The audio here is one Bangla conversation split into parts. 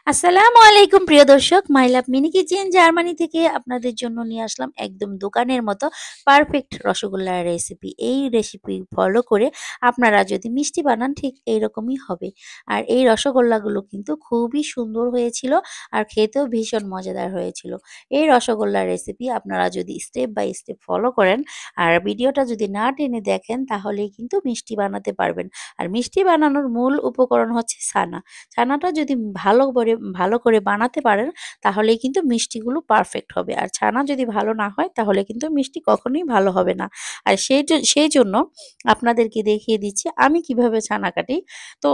আসসালামু আলাইকুম প্রিয় দর্শক, মাই লাভ মিনি কিচেন জার্মানি থেকে আপনাদের জন্য নিয়ে আসলাম একদম দোকানের মতো পারফেক্ট রসগোল্লার রেসিপি। এই রেসিপি ফলো করে আপনারা যদি মিষ্টি বানান ঠিক এইরকমই হবে। আর এই রসগোল্লাগুলো কিন্তু খুবই সুন্দর হয়েছিল আর খেতেও ভীষণ মজাদার হয়েছিল। এই রসগোল্লার রেসিপি আপনারা যদি স্টেপ বাই স্টেপ ফলো করেন আর ভিডিওটা যদি না টেনে দেখেন তাহলেই কিন্তু মিষ্টি বানাতে পারবেন। আর মিষ্টি বানানোর মূল উপকরণ হচ্ছে ছানা। ছানাটা যদি ভালো করে বানাতে পারেন তাহলেই কিন্তু মিষ্টিগুলো পারফেক্ট হবে। আর ছানা যদি ভালো না হয় তাহলে কিন্তু মিষ্টি কখনোই ভালো হবে না। আর সেই জন্য আপনাদেরকে দেখিয়ে দিচ্ছি আমি কিভাবে ছানা কাটি। তো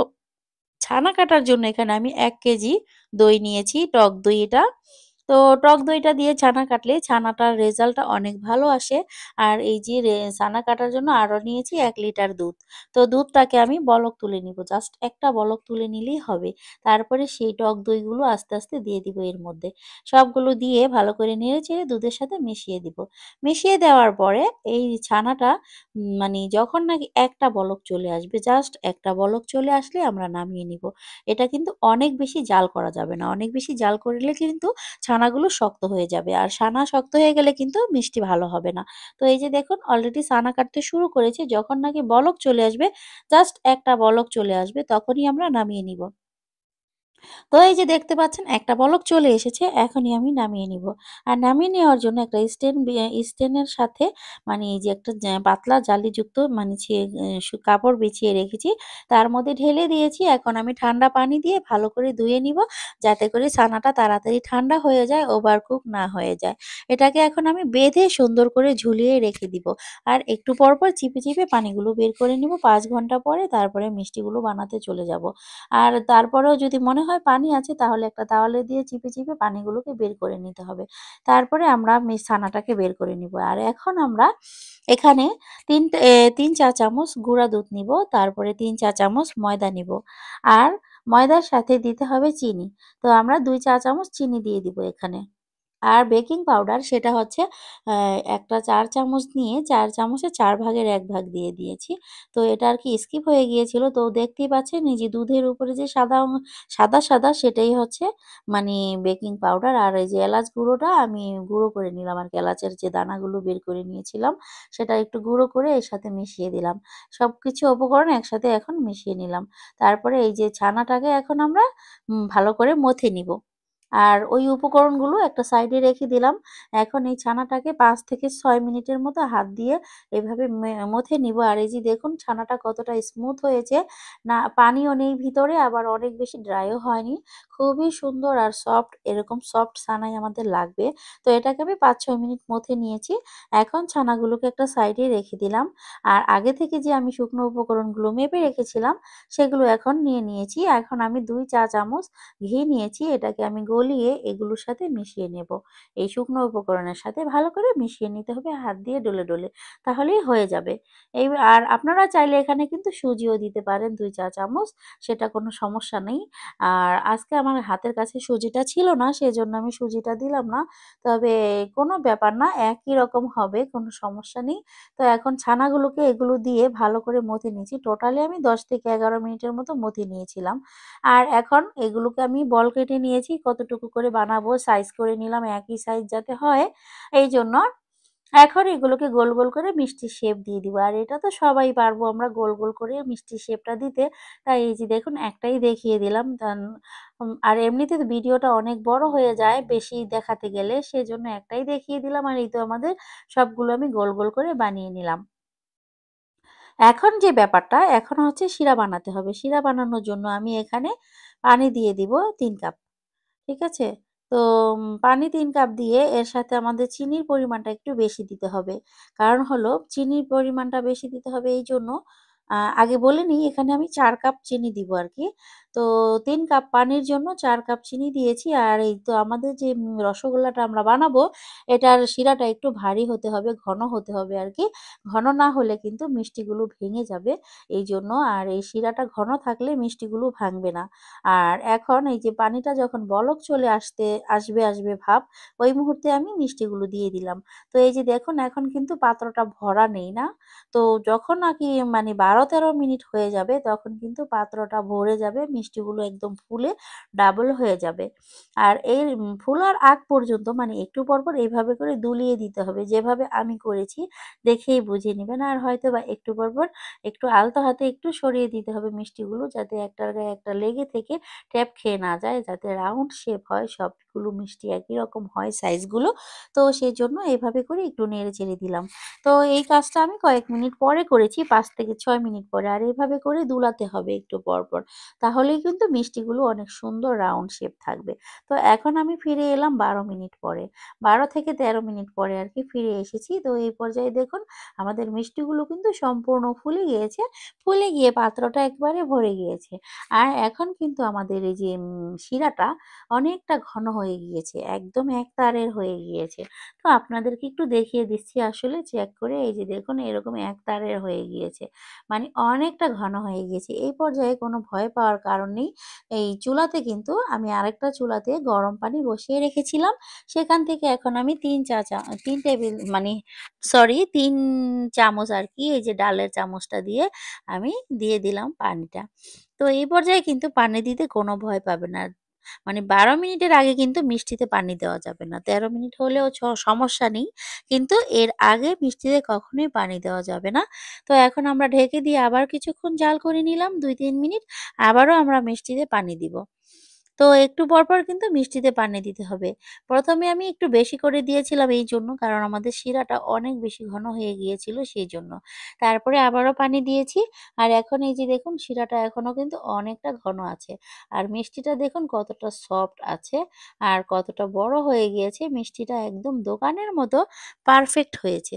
ছানা কাটার জন্য এখানে আমি ১ কেজি দই নিয়েছি, টক দই এটা। তো টক দইটা দিয়ে ছানা কাটলে ছানাটার রেজাল্টটা অনেক ভালো আসে। আর এই যে ছানা কাটার জন্য আরও নিয়েছি ১ লিটার দুধ। তো দুধটাকে আমি বলক তুলে নিব। জাস্ট একটা বলক তুলে নিলেই হবে। তারপরে সেই টক দইগুলো আস্তে, আস্তে দিয়ে দিব এর মধ্যে। সবগুলো দিয়ে ভালো করে নেড়েচেড়ে দুধের সাথে মিশিয়ে দিব। মিশিয়ে দেওয়ার পরে এই ছানাটা মানে যখন নাকি একটা বলক চলে আসবে, জাস্ট একটা বলক চলে আসলে আমরা নামিয়ে নিব। এটা কিন্তু অনেক বেশি জাল করা যাবে না। অনেক বেশি জাল করলে কিন্তু ছানাগুলো শক্ত হয়ে যাবে। আর ছানা শক্ত হয়ে গেলে কিন্তু মিষ্টি ভালো হবে না। তো এই যে দেখুন অলরেডি ছানা কাটতে শুরু করেছি। যখন নাকি বলক চলে আসবে, জাস্ট একটা বলক চলে আসবে তখনই আমরা নামিয়ে নিব। তো এই যে দেখতে পাচ্ছেন একটা বলক চলে এসেছে। এখনই আমি নামিয়ে নিব। আর নামিয়ে নেওয়ার জন্য একটা স্ট্যান্ডের সাথে মানে এই যে একটা পাতলা জালিযুক্ত মানে কাপড় বিছিয়ে রেখেছি। তার মধ্যে ঢেলে দিয়েছি। এখন আমি ঠান্ডা পানি দিয়ে ভালো করে ধুয়ে নিব। যাতে করে ছানাটা তাড়াতাড়ি ঠান্ডা হয়ে যায়, ওভারকুক না হয়ে যায়। এটাকে এখন আমি বেঁধে সুন্দর করে ঝুলিয়ে রেখে দিব। আর একটু পর, পর চিপে, চিপে পানিগুলো বের করে নিব। ৫ ঘন্টা পরে তারপরে মিষ্টিগুলো বানাতে চলে যাব। আর তারপরেও যদি মনে হয় পানি আছে তাহলে একটা তাওয়ালে দিয়ে চিপে, চিপে পানিগুলোকে বের করে নিতে হবে। তারপরে আমরা ছানাটাকে বের করে নিব। আর এখন আমরা এখানে ৩ চা চামচ গুঁড়া দুধ নিব, তারপরে ৩ চা চামচ ময়দা নিব। আর ময়দার সাথে দিতে হবে চিনি। তো আমরা ২ চা চামচ চিনি দিয়ে দিব এখানে। আর বেকিং পাউডার সেটা হচ্ছে একটা ৪ চামচ নিয়ে ৪ চামচের ৪ ভাগের ১ ভাগ দিয়ে দিয়েছি। তো এটা আর কি স্কিপ হয়ে গিয়েছিল। তো দেখতেই পাচ্ছেন এই যে দুধের উপরে যে সাদা, সাদা সেটাই হচ্ছে মানে বেকিং পাউডার। আর এই যে এলাচ গুঁড়োটা আমি গুঁড়ো করে নিলাম আরকি। এলাচের যে দানাগুলো বের করে নিয়েছিলাম সেটা একটু গুঁড়ো করে এর সাথে মিশিয়ে দিলাম। সবকিছু উপকরণ একসাথে এখন মিশিয়ে নিলাম। তারপরে এই যে ছানাটাকে এখন আমরা ভালো করে মথে নিব। আর ওই উপকরণগুলো একটা সাইডে রেখে দিলাম। এখন এই ছানাটাকে ৫ থেকে ৬ মিনিটের মতো হাত দিয়ে এভাবে মথে নিব। আর এই যে দেখুন ছানাটা কতটা স্মুথ হয়েছে। না পানিও নেই ভিতরে আবার অনেক বেশি ড্রাইও হয়নি। খুবই সুন্দর আর সফট, এরকম সফট ছানাই আমাদের লাগবে। তো এটাকে আমি ৫-৬ মিনিট মথে নিয়েছি। এখন ছানাগুলোকে একটা সাইডে রেখে দিলাম। আর আগে থেকে যে আমি শুকনো উপকরণগুলো মেপে রেখেছিলাম সেগুলো এখন নিয়ে নিয়েছি। এখন আমি ২ চা চামচ ঘি নিয়েছি, এটাকে আমি গলিয়ে এগুলোর সাথে মিশিয়ে নেব। এই শুকনো উপকরণের সাথে ভালো করে মিশিয়ে নিতে হবে হাত দিয়ে ডলে, ডলে। তাহলেই হয়ে যাবে। আর আপনারা চাইলে এখানে কিন্তু সুজিও দিতে পারেন ২ চা চামচ, সেটা কোনো সমস্যা নেই। আর আজকে আমার হাতের কাছে সুজিটা ছিল না, সেজন্য আমি সুজিটা দিলাম না। তবে কোনো ব্যাপার না, একই রকম হবে, কোনো সমস্যা নেই। তো এখন ছানাগুলোকে এগুলো দিয়ে ভালো করে মথে নিয়েছি। টোটালি আমি ১০ থেকে ১১ মিনিটের মতো মথে নিয়েছিলাম। আর এখন এগুলোকে আমি বল কেটে নিয়েছি, কতটুকু করে বানাবো সাইজ করে নিলাম একই সাইজ যাতে হয়। এইজন্য এখন এগুলোকে গোল, গোল করে মিষ্টির শেপ দিয়ে দিব। আর এটা তো সবাই পারবো আমরা গোল, গোল করে মিষ্টির শেপটা দিতে। তাই এই যে দেখুন একটাই দেখিয়ে দিলাম। আর এমনিতে তো ভিডিওটা অনেক বড় হয়ে যায় বেশি দেখাতে গেলে। সেজন্য একটাই দেখিয়ে দিলাম। আর এই তো আমাদের সবগুলো আমি গোল, গোল করে বানিয়ে নিলাম। এখন যে ব্যাপারটা, এখন হচ্ছে শিরা বানাতে হবে। শিরা বানানোর জন্য আমি এখানে পানি দিয়ে দিব ৩ কাপ। ঠিক আছে? তো পানি ৩ কাপ দিয়ে এর সাথে আমাদের চিনির পরিমাণটা একটু বেশি দিতে হবে। কারণ হলো চিনির পরিমাণটা বেশি দিতে হবে এইজন্য আগে বলে নিই এখানে আমি ৪ কাপ চিনি দিব আরকি। তো ৩ কাপ পানির জন্য ৪ কাপ চিনি দিয়েছি। আর এই তো আমাদের যে রসগোল্লাটা আমরা বানাবো এটার শিরাটা একটু ভারী হতে হবে, ঘন হতে হবে আরকি। ঘন না হলে কিন্তু মিষ্টিগুলো ভেঙে যাবে। এইজন্য আর এই শিরাটা ঘন থাকলে মিষ্টিগুলো ভাঙবে না। আর এখন এই যে পানিটা যখন বলক চলে আসবে ভাব, ওই মুহূর্তে আমি মিষ্টিগুলো দিয়ে দিলাম। তো এই যে দেখুন এখন কিন্তু পাত্রটা ভরা নেই না? তো যখন নাকি মানে ১২ 12-13 মিনিট হয়ে যাবে তখন কিন্তু পাত্রটা ভরে যাবে, মিষ্টিগুলো একদম ফুলে ডাবল হয়ে যাবে। আর এই ফুলার আগ পর্যন্ত মানে একটু পরপর এইভাবে করে দুলিয়ে দিতে হবে, যেভাবে আমি করেছি দেখেই বুঝে নিবেন। আর হয়তোবা একটু পরপর একটু আলতো হাতে একটু সরিয়ে দিতে হবে মিষ্টিগুলো, যাতে একটার গায়ে একটা লেগে থেকে ট্যাপ খেয়ে না যায়, যাতে রাউন্ড শেপ হয়, সবগুলো মিষ্টি একই রকম হয় সাইজগুলো। তো সেজন্য এভাবে করে একটু নেড়ে চেড়ে দিলাম। তো এই কাজটা আমি কয়েক মিনিট পরে করেছি, 5 থেকে 6 মিনিট পরে। আর এভাবে করে দুলাতে হবে একটু পরপর, তাহলেই কিন্তু মিষ্টিগুলো অনেক সুন্দর রাউন্ড শেপ থাকবে। তো এখন আমি ফিরে এলাম 12 মিনিট পরে, 12 থেকে 13 মিনিট পরে আর কি ফিরে এসেছি। তো এই পর্যায়ে দেখুন আমাদের মিষ্টিগুলো কিন্তু সম্পূর্ণ ফুলে গিয়েছে, ফুলে গিয়ে পাত্রটা একবারে ভরে গিয়েছে। আর এখন কিন্তু আমাদের এই যে শিরাটা অনেকটা ঘন হয়ে গিয়েছে, একদম একতারের হয়ে গিয়েছে। তো আপনাদেরকে একটু দেখিয়ে দিচ্ছি আসলে চেক করে, এই যে দেখুন এরকম একতারের হয়ে গিয়েছে, মানে অনেকটা ঘন হয়ে গিয়েছে। এই পর্যায়ে কোনো ভয় পাওয়ার কারণ নেই। এই চুলাতে কিন্তু আমি আরেকটা চুলাতে গরম পানি বসিয়ে রেখেছিলাম, সেখান থেকে এখন আমি 3 টেবিল মানে সরি 3 চামচ আর কি এই যে ডালের চামচটা দিয়ে আমি দিয়ে দিলাম পানিটা। তো এই পর্যায়ে কিন্তু পানি দিতে কোনো ভয় পাবে না। মানে 12 মিনিটের আগে কিন্তু মিষ্টিতে পানি দেওয়া যাবে না। 13 মিনিট হলেও সমস্যা নেই। কিন্তু এর আগে মিষ্টিতে কখনোই পানি দেওয়া যাবে না। তো এখন আমরা ঢেকে দিয়ে আবার কিছুক্ষণ জাল করে নিলাম ২-৩ মিনিট। আবারও আমরা মিষ্টিতে পানি দিব। তো একটু পরপর কিন্তু মিষ্টিতে পানি দিতে হবে। ১ম এ আমি একটু বেশি করে দিয়েছিলাম এইজন্য, কারণ আমাদের শিরাটা অনেক বেশি ঘন হয়ে গিয়েছিল সেইজন্য। তারপরে আবারও পানি দিয়েছি। আর এখন এই যে দেখুন শিরাটা এখনো কিন্তু অনেকটা ঘন আছে। আর মিষ্টিটা দেখুন কতটা সফট আছে আর কতটা বড় হয়ে গিয়েছে। মিষ্টিটা একদম দোকানের মতো পারফেক্ট হয়েছে।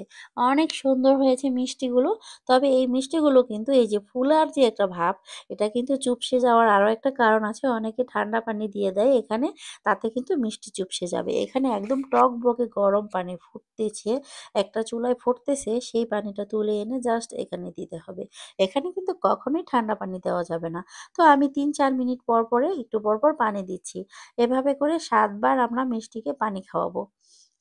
অনেক সুন্দর হয়েছে মিষ্টিগুলো। তবে এই মিষ্টিগুলো কিন্তু এই যে ফুলার যে একটা ভাব, এটা কিন্তু চুপসে যাওয়ার আরো একটা কারণ আছে। অনেকে ঠান্ডা পানি দিয়ে দেয় এখানে, তাতে কিন্তু মিষ্টি চুপসে যাবে। এখানে একদম টকবকে গরম পানি ফুটতেছে, একটা চুলায় ফুটতেছে, সেই পানিটা তুলে এনে জাস্ট এখানে দিতে হবে। এখানে কিন্তু কখনোই ঠান্ডা পানি দেওয়া যাবে না। তো আমি ৩-৪ মিনিট পর পরে একটু পরপর পানি দিচ্ছি। এভাবে করে ৭ বার আমরা মিষ্টিকে পানি খাওয়াবো।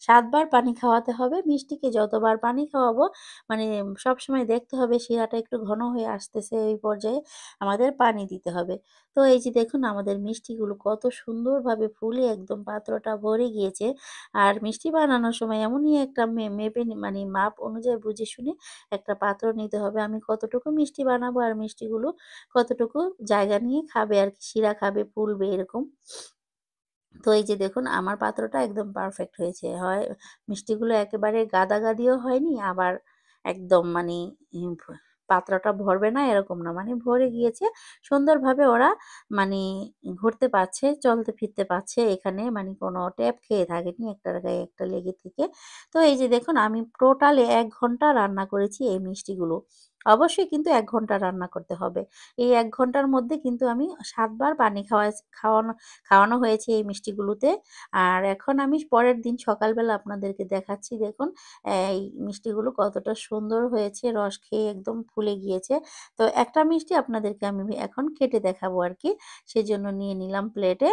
৭ বার পানি খাওয়াতে হবে। মিষ্টিকে যতবার পানি খাওয়াবো মানে সবসময় দেখতে হবে শিরাটা একটু ঘন হয়ে আসতেছে, এই পর্যায়ে আমাদের পানি দিতে হবে। তো এই যে দেখুন আমাদের মিষ্টিগুলো কত সুন্দরভাবে ফুলে একদম পাত্রটা ভরে গিয়েছে। আর মিষ্টি বানানোর সময় এমনই একটা মেপে মানে মাপ অনুযায়ী বুঝে শুনে একটা পাত্র নিতে হবে। আমি কতটুকু মিষ্টি বানাবো আর মিষ্টিগুলো কতটুকু জায়গা নিয়ে খাবে আরকি, শিরা খাবে, ফুলবে এরকম। তো এই যে দেখুন আমার পাত্রটা একদম পারফেক্ট হয়েছে। হয় মিষ্টিগুলো একেবারে গাদাগাদিও হয়নি, আবার একদম মানে উম ভ পাত্রটা ভরবে না এরকম না। মানে ভরে গিয়েছে। সুন্দরভাবে ওরা মানে ঘুরতে পারছে, চলতে ফিরতে পারছে এখানে, মানে কোনো ট্যাপ খেয়ে থাকেনি একটার গায়ে একটা লেগে থেকে। তো এই যে দেখুন আমি টোটালি ১ ঘন্টা রান্না করেছি এই মিষ্টিগুলো। অবশ্যই কিন্তু ১ ঘন্টা রান্না করতে হবে। এই ১ ঘন্টার মধ্যে কিন্তু আমি ৭ বার পানি খাওয়ানো খাওয়ানো হয়েছে এই মিষ্টিগুলোতে। আর এখন আমি পরের দিন সকালবেলা আপনাদেরকে দেখাচ্ছি দেখুন এই মিষ্টিগুলো কতটা সুন্দর হয়েছে, রস খেয়ে একদম ফুলে গিয়েছে। তো একটা মিষ্টি আপনাদেরকে আমি এখন কেটে দেখাবো আরকি। সেজন্য নিয়ে নিলাম প্লেটে।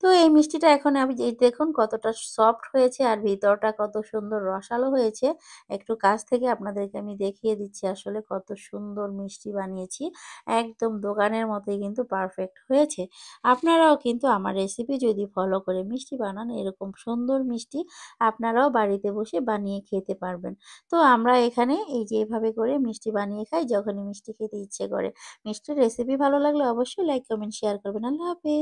তো এই মিষ্টিটা এখন আমি এই দেখুন কতটা সফট হয়েছে আর ভিতরটা কত সুন্দর রসালো হয়েছে। একটু কাছ থেকে আপনাদেরকে আমি দেখিয়ে দিচ্ছি আসলে কত সুন্দর মিষ্টি বানিয়েছি। একদম দোকানের মতোই কিন্তু পারফেক্ট হয়েছে। আপনারাও কিন্তু আমার রেসিপি যদি ফলো করে মিষ্টি বানান, এরকম সুন্দর মিষ্টি আপনারাও বাড়িতে বসে বানিয়ে খেতে পারবেন। তো আমরা এখানে এই যে এভাবে করে মিষ্টি বানিয়ে খাই যখনই মিষ্টি খেতে ইচ্ছে করে। মিষ্টির রেসিপি ভালো লাগলে অবশ্যই লাইক, কমেন্ট, শেয়ার করবেন। আল্লাহ হাফেজ।